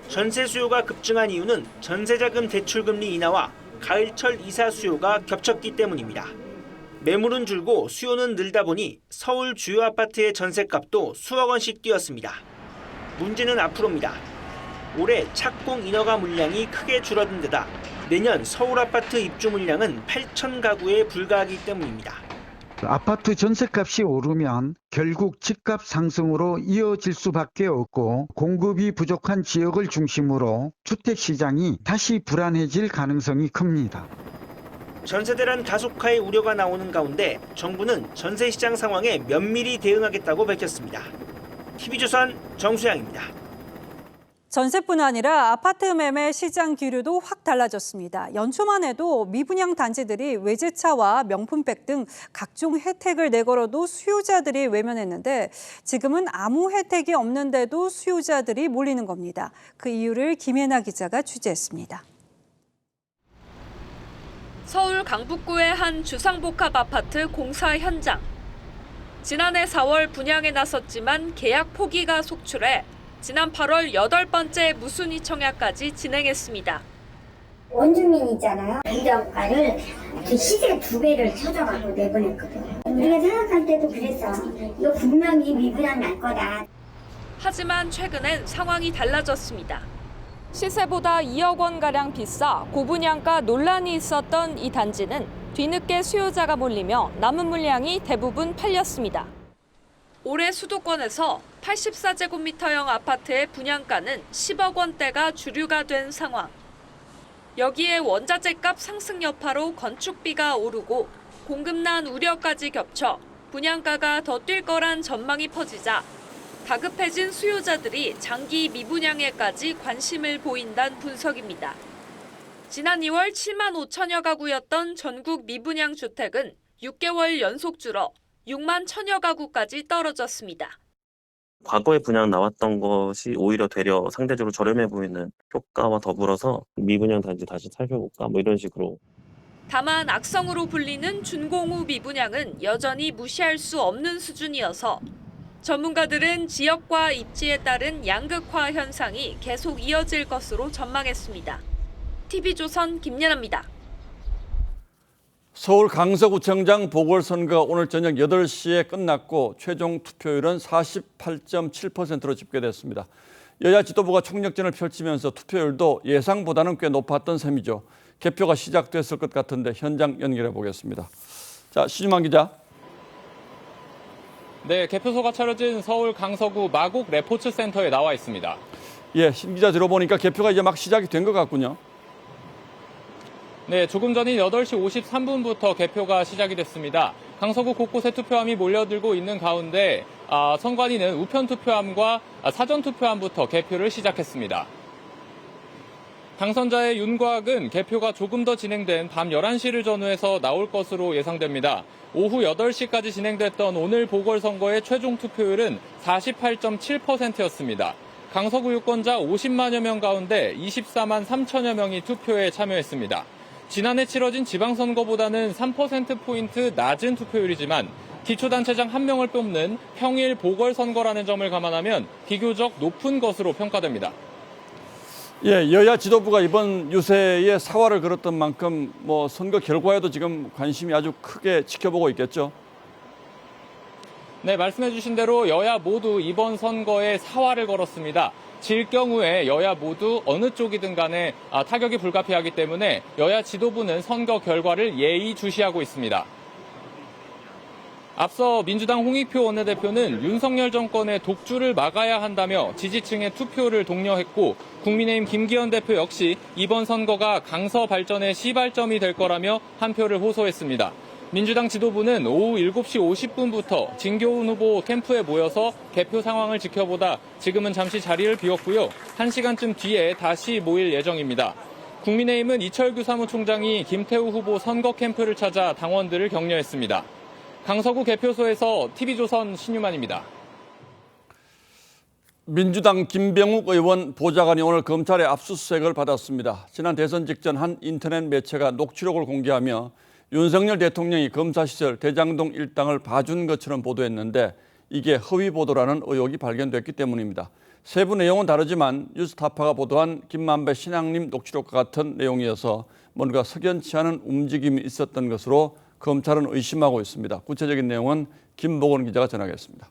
전세 수요가 급증한 이유는 전세자금 대출금리 인하와 가을철 이사 수요가 겹쳤기 때문입니다. 매물은 줄고 수요는 늘다 보니 서울 주요 아파트의 전셋값도 수억 원씩 뛰었습니다. 문제는 앞으로입니다. 올해 착공 인허가 물량이 크게 줄어든 데다 내년 서울 아파트 입주 물량은 8천 가구에 불과하기 때문입니다. 아파트 전셋값이 오르면 결국 집값 상승으로 이어질 수밖에 없고 공급이 부족한 지역을 중심으로 주택시장이 다시 불안해질 가능성이 큽니다. 전세대란 가속화의 우려가 나오는 가운데 정부는 전세시장 상황에 면밀히 대응하겠다고 밝혔습니다. TV조선 정수양입니다. 전세뿐 아니라 아파트 매매 시장 기류도 확 달라졌습니다. 연초만 해도 미분양 단지들이 외제차와 명품백 등 각종 혜택을 내걸어도 수요자들이 외면했는데 지금은 아무 혜택이 없는데도 수요자들이 몰리는 겁니다. 그 이유를 김혜나 기자가 취재했습니다. 서울 강북구의 한 주상복합 아파트 공사 현장. 지난해 4월 분양에 나섰지만 계약 포기가 속출해 지난 8월 8번째 무순위 청약까지 진행했습니다. 원주민 있잖아요. 분양가를 시세 2배를 쳐줘가지고 내보냈거든요. 우리가 생각할 때도 그랬어. 이거 분명히 미분양 날 거다. 하지만 최근엔 상황이 달라졌습니다. 시세보다 2억 원가량 비싸 고분양가 논란이 있었던 이 단지는 뒤늦게 수요자가 몰리며 남은 물량이 대부분 팔렸습니다. 올해 수도권에서 84제곱미터형 아파트의 분양가는 10억 원대가 주류가 된 상황. 여기에 원자재값 상승 여파로 건축비가 오르고 공급난 우려까지 겹쳐 분양가가 더 뛸 거란 전망이 퍼지자 다급해진 수요자들이 장기 미분양에까지 관심을 보인다는 분석입니다. 지난 2월 7만 5천여 가구였던 전국 미분양 주택은 6개월 연속 줄어 6만 1천여 가구까지 떨어졌습니다. 과거에 분양 나왔던 것이 오히려 되려 상대적으로 저렴해 보이는 효과와 더불어서 미분양 단지 다시 살펴볼까 이런 식으로. 다만 악성으로 불리는 준공후 미분양은 여전히 무시할 수 없는 수준이어서 전문가들은 지역과 입지에 따른 양극화 현상이 계속 이어질 것으로 전망했습니다. TV조선 김예나입니다. 서울 강서구청장 보궐선거가 오늘 저녁 8시에 끝났고 최종 투표율은 48.7%로 집계됐습니다. 여야 지도부가 총력전을 펼치면서 투표율도 예상보다는 꽤 높았던 셈이죠. 개표가 시작됐을 것 같은데 현장 연결해 보겠습니다. 자, 신유만 기자. 네, 개표소가 차려진 서울 강서구 마곡 레포츠 센터에 나와 있습니다. 예, 신 기자 들어보니까 개표가 이제 막 시작이 된 것 같군요. 네, 조금 전인 8시 53분부터 개표가 시작이 됐습니다. 강서구 곳곳에 투표함이 몰려들고 있는 가운데 선관위는 우편 투표함과 사전 투표함부터 개표를 시작했습니다. 당선자의 윤곽은 개표가 조금 더 진행된 밤 11시를 전후해서 나올 것으로 예상됩니다. 오후 8시까지 진행됐던 오늘 보궐선거의 최종 투표율은 48.7%였습니다. 강서구 유권자 50만여 명 가운데 24만 3천여 명이 투표에 참여했습니다. 지난해 치러진 지방선거보다는 3%포인트 낮은 투표율이지만 기초단체장 1명을 뽑는 평일 보궐선거라는 점을 감안하면 비교적 높은 것으로 평가됩니다. 예, 여야 지도부가 이번 유세에 사활을 걸었던 만큼 선거 결과에도 지금 관심이 아주 크게 지켜보고 있겠죠. 네, 말씀해 주신 대로 여야 모두 이번 선거에 사활을 걸었습니다. 질 경우에 여야 모두 어느 쪽이든 간에 타격이 불가피하기 때문에 여야 지도부는 선거 결과를 예의주시하고 있습니다. 앞서 민주당 홍익표 원내대표는 윤석열 정권의 독주를 막아야 한다며 지지층의 투표를 독려했고 국민의힘 김기현 대표 역시 이번 선거가 강서 발전의 시발점이 될 거라며 한 표를 호소했습니다. 민주당 지도부는 오후 7시 50분부터 진교훈 후보 캠프에 모여서 개표 상황을 지켜보다 지금은 잠시 자리를 비웠고요. 1시간쯤 뒤에 다시 모일 예정입니다. 국민의힘은 이철규 사무총장이 김태우 후보 선거 캠프를 찾아 당원들을 격려했습니다. 강서구 개표소에서 TV조선 신유만입니다. 민주당 김병욱 의원 보좌관이 오늘 검찰의 압수수색을 받았습니다. 지난 대선 직전 한 인터넷 매체가 녹취록을 공개하며 윤석열 대통령이 검사 시절 대장동 일당을 봐준 것처럼 보도했는데 이게 허위 보도라는 의혹이 발견됐기 때문입니다. 세부 내용은 다르지만 뉴스타파가 보도한 김만배 신앙님 녹취록과 같은 내용이어서 뭔가 석연치 않은 움직임이 있었던 것으로 검찰은 의심하고 있습니다. 구체적인 내용은 김보건 기자가 전하겠습니다.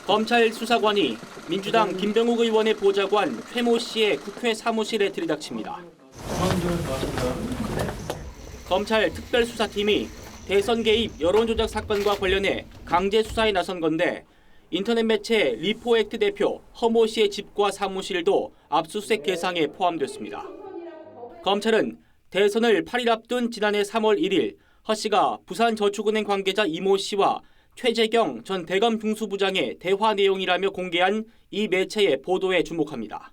검찰 수사관이 민주당 김병욱 의원의 보좌관 최모 씨의 국회 사무실에 들이닥칩니다. 검찰 특별수사팀이 대선 개입 여론조작 사건과 관련해 강제 수사에 나선 건데 인터넷 매체 리포액트 대표 허모 씨의 집과 사무실도 압수수색 대상에 포함됐습니다. 검찰은 대선을 8일 앞둔 지난해 3월 1일 허 씨가 부산저축은행 관계자 이모 씨와 최재경 전 대검 중수부장의 대화 내용이라며 공개한 이 매체의 보도에 주목합니다.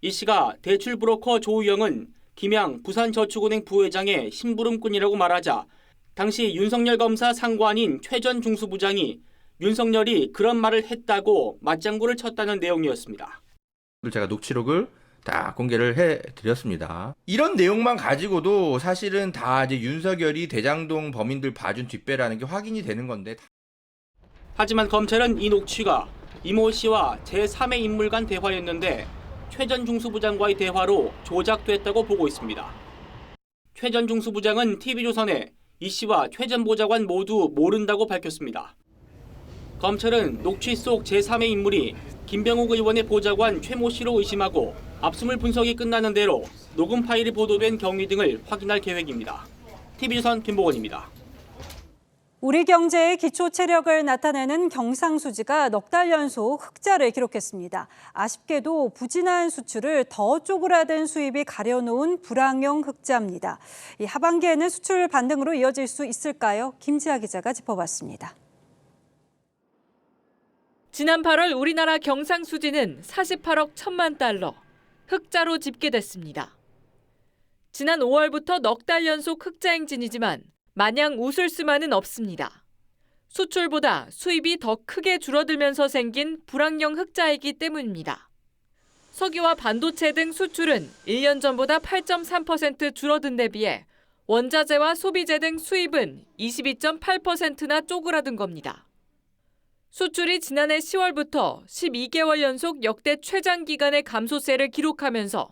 이 씨가 대출 브로커 조우영은 김양 부산저축은행 부회장의 심부름꾼이라고 말하자 당시 윤석열 검사 상관인 최 전 중수부장이 윤석열이 그런 말을 했다고 맞장구를 쳤다는 내용이었습니다. 제가 녹취록을 다 공개를 해드렸습니다. 이런 내용만 가지고도 사실은 다 이제 윤석열이 대장동 범인들 봐준 뒷배라는 게 확인이 되는 건데. 하지만 검찰은 이 녹취가 이모 씨와 제3의 인물 간 대화였는데 최 전 중수부장과의 대화로 조작됐다고 보고 있습니다. 최 전 중수부장은 TV조선에 이 씨와 최 전 보좌관 모두 모른다고 밝혔습니다. 검찰은 녹취 속 제3의 인물이 김병욱 의원의 보좌관 최모 씨로 의심하고 압수물 분석이 끝나는 대로 녹음 파일이 보도된 경위 등을 확인할 계획입니다. TV조선 김보건입니다. 우리 경제의 기초 체력을 나타내는 경상수지가 넉 달 연속 흑자를 기록했습니다. 아쉽게도 부진한 수출을 더 쪼그라든 수입이 가려놓은 불황형 흑자입니다. 이 하반기에는 수출 반등으로 이어질 수 있을까요? 김지아 기자가 짚어봤습니다. 지난 8월 우리나라 경상수지는 48억 1천만 달러, 흑자로 집계됐습니다. 지난 5월부터 넉 달 연속 흑자 행진이지만 마냥 웃을 수만은 없습니다. 수출보다 수입이 더 크게 줄어들면서 생긴 불황형 흑자이기 때문입니다. 석유와 반도체 등 수출은 1년 전보다 8.3% 줄어든 데 비해 원자재와 소비재 등 수입은 22.8%나 쪼그라든 겁니다. 수출이 지난해 10월부터 12개월 연속 역대 최장 기간의 감소세를 기록하면서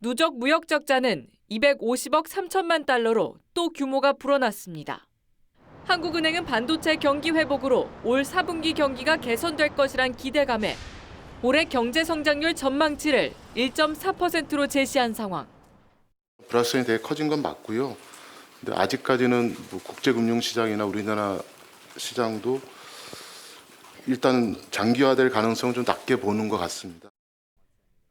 누적 무역 적자는 250억 3천만 달러로 또 규모가 불어났습니다. 한국은행은 반도체 경기 회복으로 올 4분기 경기가 개선될 것이란 기대감에 올해 경제 성장률 전망치를 1.4%로 제시한 상황. 불확실성이 되게 커진 건 맞고요. 근데 아직까지는 국제금융시장이나 우리나라 시장도 일단 장기화될 가능성은 좀 낮게 보는 것 같습니다.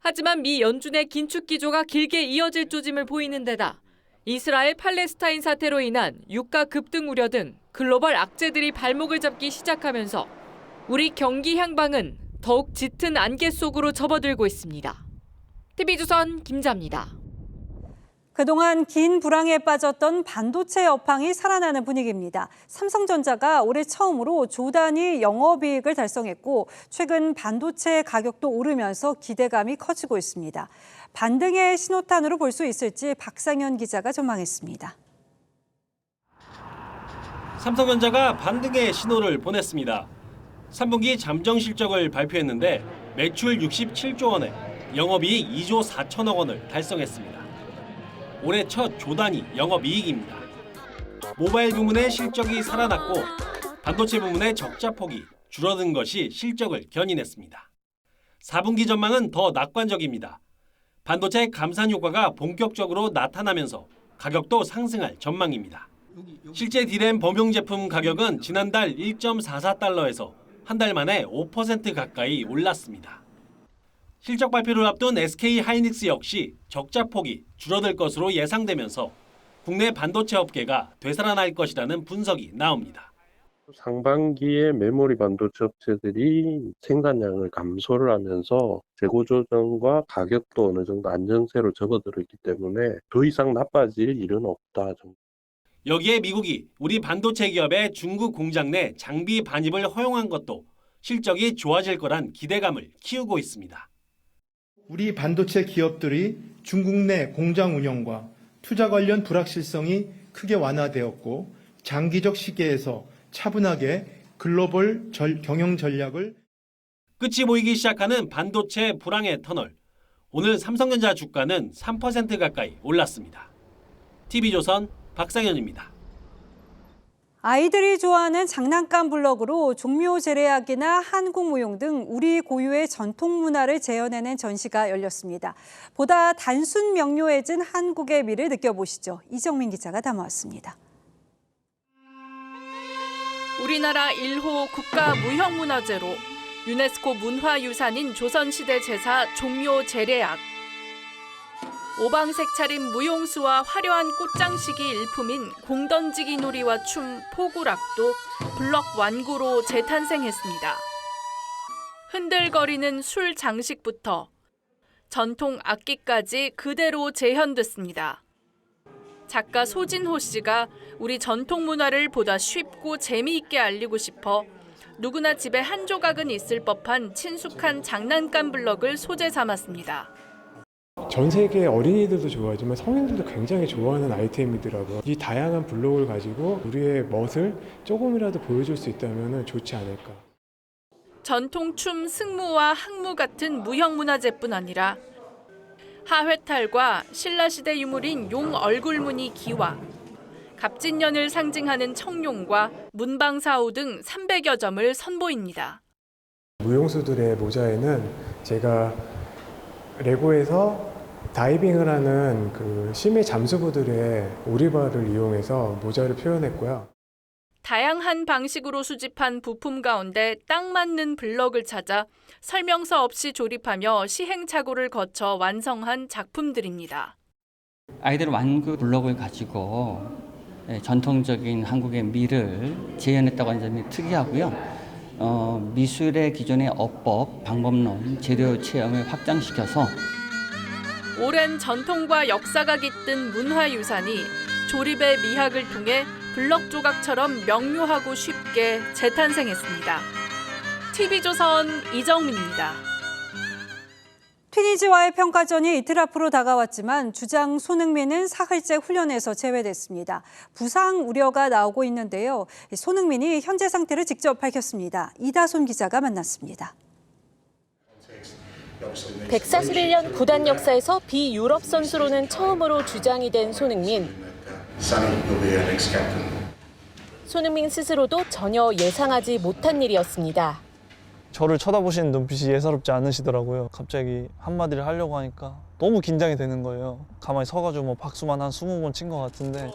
하지만 미 연준의 긴축 기조가 길게 이어질 조짐을 보이는 데다 이스라엘 팔레스타인 사태로 인한 유가 급등 우려 등 글로벌 악재들이 발목을 잡기 시작하면서 우리 경기 향방은 더욱 짙은 안개 속으로 접어들고 있습니다. TV조선 김자입니다. 그동안 긴 불황에 빠졌던 반도체 업황이 살아나는 분위기입니다. 삼성전자가 올해 처음으로 조 단위 영업이익을 달성했고 최근 반도체 가격도 오르면서 기대감이 커지고 있습니다. 반등의 신호탄으로 볼 수 있을지 박상현 기자가 전망했습니다. 삼성전자가 반등의 신호를 보냈습니다. 3분기 잠정 실적을 발표했는데 매출 67조 원에 영업이익 2조 4천억 원을 달성했습니다. 올해 첫 조 단위 영업이익입니다. 모바일 부문의 실적이 살아났고 반도체 부문의 적자 폭이 줄어든 것이 실적을 견인했습니다. 4분기 전망은 더 낙관적입니다. 반도체 감산 효과가 본격적으로 나타나면서 가격도 상승할 전망입니다. 실제 D램 범용 제품 가격은 지난달 1.44달러에서 한 달 만에 5% 가까이 올랐습니다. 실적 발표를 앞둔 SK 하이닉스 역시 적자 폭이 줄어들 것으로 예상되면서 국내 반도체 업계가 되살아날 것이라는 분석이 나옵니다. 상반기에 메모리 반도체 업체들이 생산량을 감소를 하면서 재고 조정과 가격도 어느 정도 안정세로 접어들었기 때문에 더 이상 나빠질 일은 없다. 여기에 미국이 우리 반도체 기업의 중국 공장 내 장비 반입을 허용한 것도 실적이 좋아질 거란 기대감을 키우고 있습니다. 우리 반도체 기업들이 중국 내 공장 운영과 투자 관련 불확실성이 크게 완화되었고 장기적 시계에서 차분하게 글로벌 경영 전략을 끝이 보이기 시작하는 반도체 불황의 터널. 오늘 삼성전자 주가는 3% 가까이 올랐습니다. TV조선 박상현입니다. 아이들이 좋아하는 장난감 블럭으로 종묘 제례악이나 한국무용 등 우리 고유의 전통 문화를 재현해낸 전시가 열렸습니다. 보다 단순 명료해진 한국의 미를 느껴보시죠. 이정민 기자가 담아왔습니다. 우리나라 1호 국가무형문화재로 유네스코 문화유산인 조선시대 제사 종묘 제례악. 오방색 차림 무용수와 화려한 꽃장식이 일품인 공던지기 놀이와 춤, 포구락도 블럭 완구로 재탄생했습니다. 흔들거리는 술 장식부터 전통 악기까지 그대로 재현됐습니다. 작가 소진호 씨가 우리 전통 문화를 보다 쉽고 재미있게 알리고 싶어 누구나 집에 한 조각은 있을 법한 친숙한 장난감 블럭을 소재 삼았습니다. 전 세계 어린이들도 좋아하지만 성인들도 굉장히 좋아하는 아이템이더라고요. 이 다양한 블록을 가지고 우리의 멋을 조금이라도 보여줄 수 있다면 좋지 않을까. 전통춤, 승무와 항무 같은 무형문화재뿐 아니라 하회탈과 신라시대 유물인 용 얼굴무늬 기와, 갑진년을 상징하는 청룡과 문방사우 등 300여 점을 선보입니다. 무용수들의 모자에는 제가 레고에서 다이빙을 하는 그 심해 잠수부들의 오리발을 이용해서 모자를 표현했고요. 다양한 방식으로 수집한 부품 가운데 딱 맞는 블럭을 찾아 설명서 없이 조립하며 시행착오를 거쳐 완성한 작품들입니다. 아이들 완구 블럭을 가지고 전통적인 한국의 미를 재현했다고 하는 점이 특이하고요. 미술의 기존의 어법, 방법론, 재료 체험을 확장시켜서 오랜 전통과 역사가 깃든 문화유산이 조립의 미학을 통해 블럭 조각처럼 명료하고 쉽게 재탄생했습니다. TV조선 이정민입니다. 튀니지와의 평가전이 이틀 앞으로 다가왔지만 주장 손흥민은 사흘째 훈련에서 제외됐습니다. 부상 우려가 나오고 있는데요. 손흥민이 현재 상태를 직접 밝혔습니다. 이다손 기자가 만났습니다. 141년 구단 역사에서 비유럽 선수로는 처음으로 주장이 된 손흥민. 손흥민 스스로도 전혀 예상하지 못한 일이었습니다. 저를 쳐다보시는 눈빛이 예사롭지 않으시더라고요. 갑자기 한마디를 하려고 하니까 너무 긴장이 되는 거예요. 가만히 서가지고 뭐 박수만 한 20번 친 것 같은데.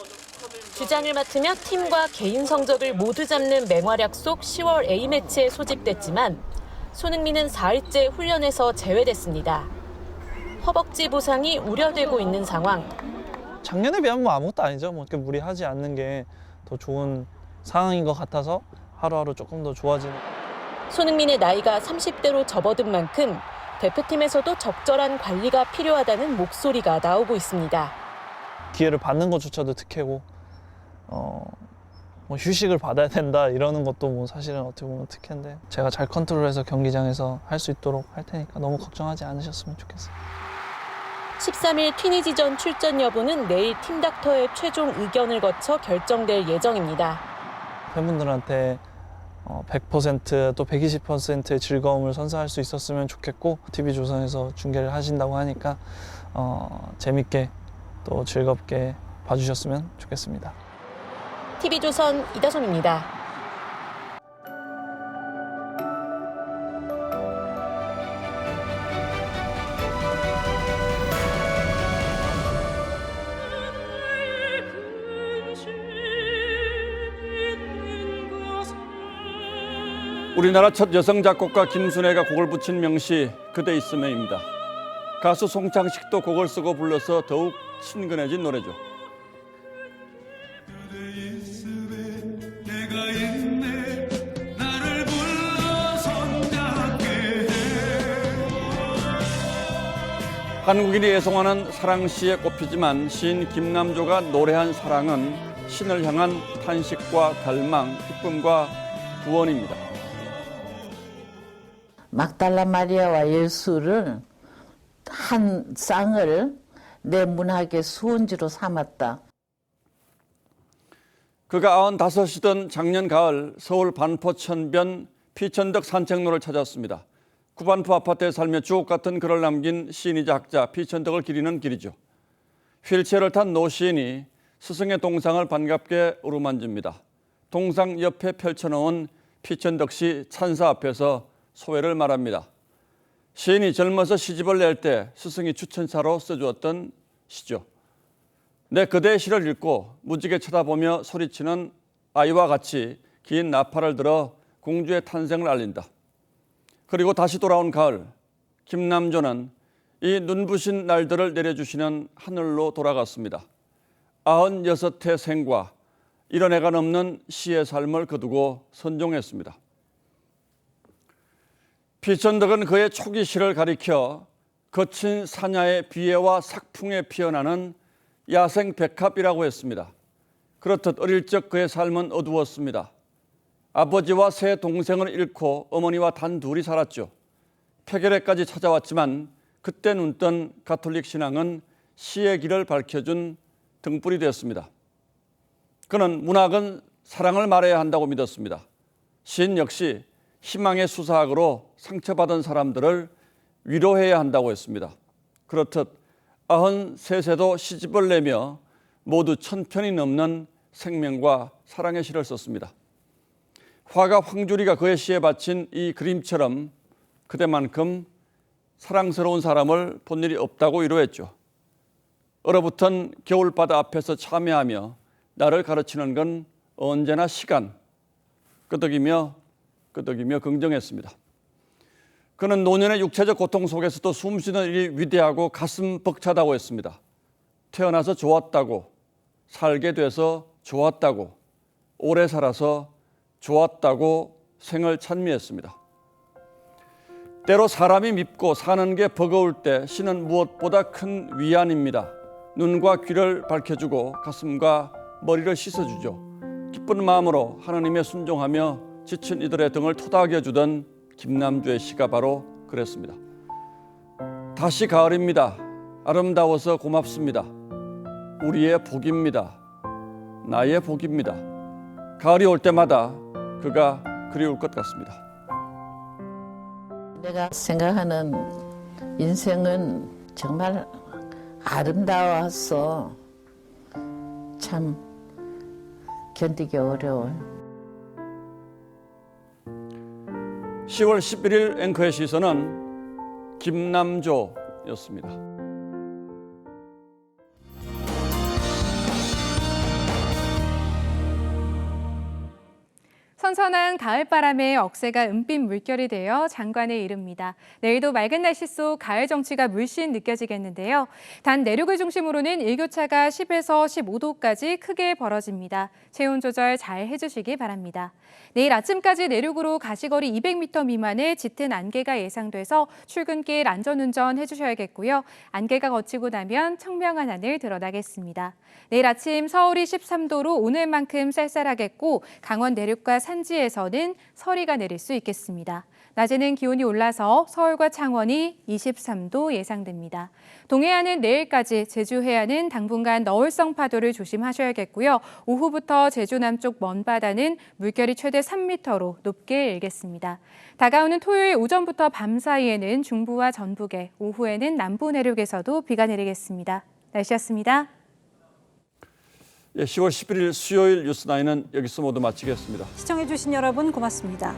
주장을 맡으며 팀과 개인 성적을 모두 잡는 맹활약 속 10월 A매치에 소집됐지만 손흥민은 4일째 훈련에서 제외됐습니다. 허벅지 부상이 우려되고 있는 상황. 작년에 비하면 뭐 아무것도 아니죠. 뭐 이렇게 무리하지 않는 게 더 좋은 상황인 것 같아서 하루하루 조금 더 좋아지는. 손흥민의 나이가 30대로 접어든 만큼 대표팀에서도 적절한 관리가 필요하다는 목소리가 나오고 있습니다. 기회를 받는 것조차도 특혜고 뭐 휴식을 받아야 된다 이러는 것도 뭐 사실은 어떻게 보면 특혜인데 제가 잘 컨트롤해서 경기장에서 할 수 있도록 할 테니까 너무 걱정하지 않으셨으면 좋겠어요. 13일 튀니지전 출전 여부는 내일 팀닥터의 최종 의견을 거쳐 결정될 예정입니다. 팬분들한테 100% 또 120%의 즐거움을 선사할 수 있었으면 좋겠고 TV조선에서 중계를 하신다고 하니까 재밌게 또 즐겁게 봐주셨으면 좋겠습니다. TV조선 이다솜입니다. 우리나라 첫 여성 작곡가 김순애가 곡을 붙인 명시 그대 있음에입니다. 가수 송창식도 곡을 쓰고 불러서 더욱 친근해진 노래죠. 한국인이 애송하는 사랑시에 꼽히지만 시인 김남조가 노래한 사랑은 신을 향한 탄식과 갈망, 기쁨과 구원입니다. 막달라 마리아와 예수를 한 쌍을 내 문학의 수은지로 삼았다. 그가 95이던 작년 가을 서울 반포천변 피천덕 산책로를 찾았습니다. 구반포 아파트에 살며 주옥 같은 글을 남긴 시인이자 학자 피천덕을 기리는 길이죠. 휠체어를 탄 노 시인이 스승의 동상을 반갑게 어루만집니다. 동상 옆에 펼쳐놓은 피천덕 시 찬사 앞에서 소회를 말합니다. 시인이 젊어서 시집을 낼 때 스승이 추천사로 써주었던 시죠. 내 그대의 시를 읽고 무지개 쳐다보며 소리치는 아이와 같이 긴 나팔을 들어 공주의 탄생을 알린다. 그리고 다시 돌아온 가을, 김남조는 이 눈부신 날들을 내려주시는 하늘로 돌아갔습니다. 96해 생과 이런 애가 넘는 시의 삶을 거두고 선종했습니다. 피천덕은 그의 초기 시를 가리켜 거친 사냐의 비애와 삭풍에 피어나는 야생 백합이라고 했습니다. 그렇듯 어릴 적 그의 삶은 어두웠습니다. 아버지와 세 동생을 잃고 어머니와 단 둘이 살았죠. 폐결핵까지 찾아왔지만 그때 눈뜬 가톨릭 신앙은 시의 길을 밝혀준 등불이 되었습니다. 그는 문학은 사랑을 말해야 한다고 믿었습니다. 시인 역시 희망의 수사학으로 상처받은 사람들을 위로해야 한다고 했습니다. 그렇듯 93세도 시집을 내며 모두 1000편이 넘는 생명과 사랑의 시를 썼습니다. 화가 황주리가 그의 시에 바친 이 그림처럼 그대만큼 사랑스러운 사람을 본 일이 없다고 위로했죠. 얼어붙은 겨울바다 앞에서 참여하며 나를 가르치는 건 언제나 시간, 끄덕이며 긍정했습니다. 그는 노년의 육체적 고통 속에서도 숨쉬는 일이 위대하고 가슴 벅차다고 했습니다. 태어나서 좋았다고, 살게 돼서 좋았다고, 오래 살아서 좋았다고 생을 찬미했습니다. 때로 사람이 밉고 사는 게 버거울 때 시는 무엇보다 큰 위안입니다. 눈과 귀를 밝혀주고 가슴과 머리를 씻어주죠. 기쁜 마음으로 하나님에 순종하며 지친 이들의 등을 토닥여주던 김남조의 시가 바로 그랬습니다. 다시 가을입니다. 아름다워서 고맙습니다. 우리의 복입니다. 나의 복입니다. 가을이 올 때마다 그가 그리울 것 같습니다. 내가 생각하는 인생은 정말 아름다워서 참 견디기 어려워요. 10월 11일 앵커의 시선은 김남조였습니다. 선선한 가을바람에 억새가 은빛 물결이 되어 장관에 이릅니다. 내일도 맑은 날씨 속 가을 정취가 물씬 느껴지겠는데요. 단 내륙을 중심으로는 일교차가 10에서 15도까지 크게 벌어집니다. 체온 조절 잘 해주시기 바랍니다. 내일 아침까지 내륙으로 가시거리 200m 미만의 짙은 안개가 예상돼서 출근길 안전운전 해주셔야겠고요. 안개가 걷히고 나면 청명한 하늘 드러나겠습니다. 내일 아침 서울이 13도로 오늘만큼 쌀쌀하겠고 강원 내륙과 산지에서는 서리가 내릴 수 있겠습니다. 낮에는 기온이 올라서 서울과 창원이 23도 예상됩니다. 동해안은 내일까지, 제주 해안은 당분간 너울성 파도를 조심하셔야겠고요. 오후부터 제주 남쪽 먼바다는 물결이 최대 3m로 높게 일겠습니다. 다가오는 토요일 오전부터 밤 사이에는 중부와 전북에, 오후에는 남부 내륙에서도 비가 내리겠습니다. 날씨였습니다. 10월 11일 수요일 뉴스9은 여기서 모두 마치겠습니다. 시청해주신 여러분 고맙습니다.